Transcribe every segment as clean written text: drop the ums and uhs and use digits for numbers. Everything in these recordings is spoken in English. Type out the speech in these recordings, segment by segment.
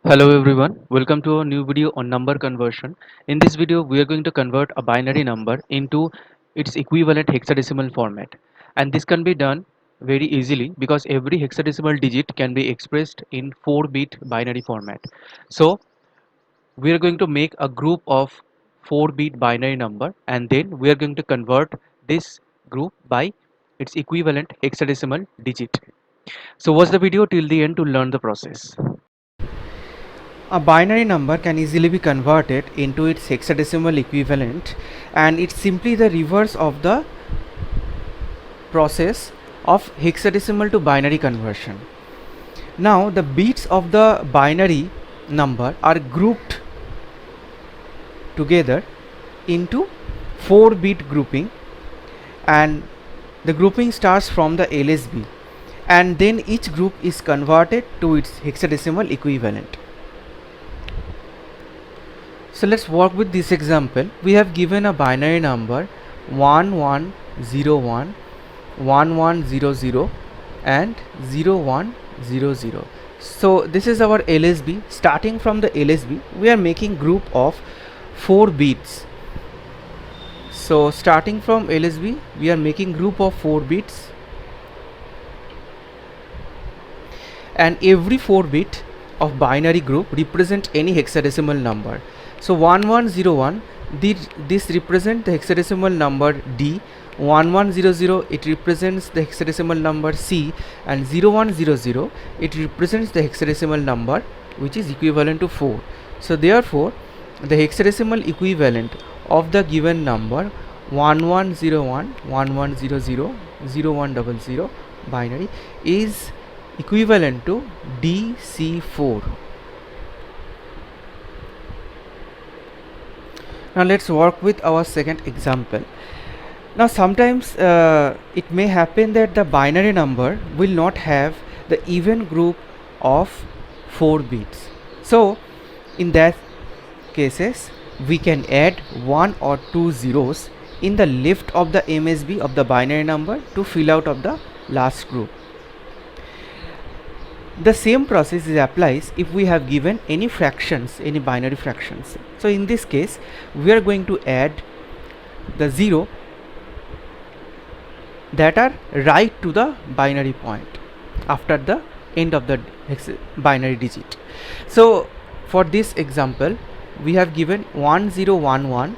Hello everyone, welcome to a new video on number conversion. In this video, we are going to convert a binary number into its equivalent hexadecimal format. And this can be done very easily because every hexadecimal digit can be expressed in 4-bit binary format. So, we are going to make a group of 4-bit binary number and then we are going to convert this group by its equivalent hexadecimal digit. So, watch the video till the end to learn the process. A binary number can easily be converted into its hexadecimal equivalent, and it's simply the reverse of the process of hexadecimal to binary conversion. Now the bits of the binary number are grouped together into 4-bit grouping, and the grouping starts from the LSB, and then each group is converted to its hexadecimal equivalent. So let's work with this example. We have given a binary number 1101, 1100 and 0100. So this is our LSB. Starting from the LSB, we are making group of 4 bits. So starting from LSB, we are making group of 4 bits, and every 4 bit of binary group represent any hexadecimal number. So 1101, this represents the hexadecimal number D, 1100 it represents the hexadecimal number C, and 0100 it represents the hexadecimal number which is equivalent to 4. So therefore the hexadecimal equivalent of the given number 1101, 1100, 0100 binary is equivalent to DC4. Now let's work with our second example. Now sometimes it may happen that the binary number will not have the even group of 4 bits. So in that cases we can add 1 or 2 zeros in the left of the MSB of the binary number to fill out of the last group. The same process is applies if we have given any fractions, any binary fractions. So in this case we are going to add the 0 that are right to the binary point after the end of the binary digit. So for this example we have given 1011,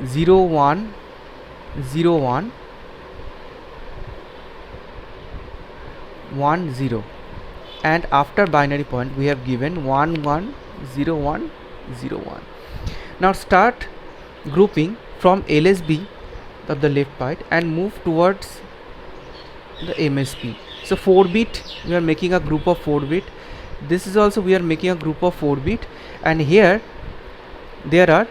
0101, 10, and after binary point we have given 110101. Now start grouping from LSB of the left part and move towards the MSB. So 4 bit we are making a group of 4 bit. This is also we are making a group of 4 bit, and here there are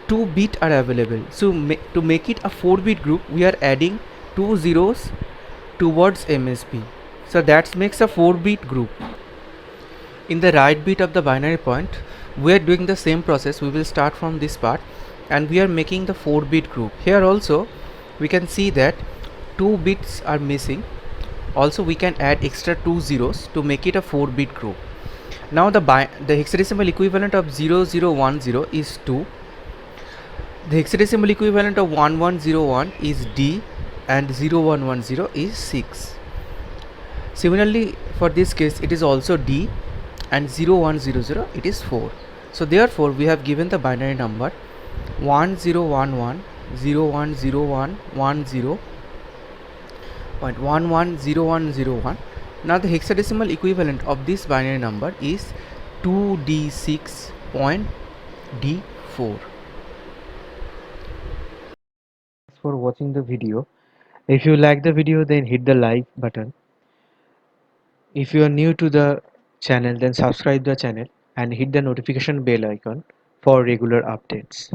2 bit are available. So to make it a 4 bit group we are adding 2 zeros towards MSB. So that makes a 4 bit group. In the right bit of the binary point we are doing the same process. We will start from this part and we are making the 4 bit group. Here also we can see that 2 bits are missing. Also we can add extra 2 zeros to make it a 4 bit group. Now the hexadecimal equivalent of 0010 is 2. The hexadecimal equivalent of 1101 is D, and 0110 is 6. Similarly for this case it is also D, and 0100 it is 4. So therefore we have given the binary number 1011, 0101, 10.110101. Now the hexadecimal equivalent of this binary number is 2D6.D4. Thanks for watching the video. If you like the video, then hit the like button. If you are new to the channel, then subscribe the channel and hit the notification bell icon for regular updates.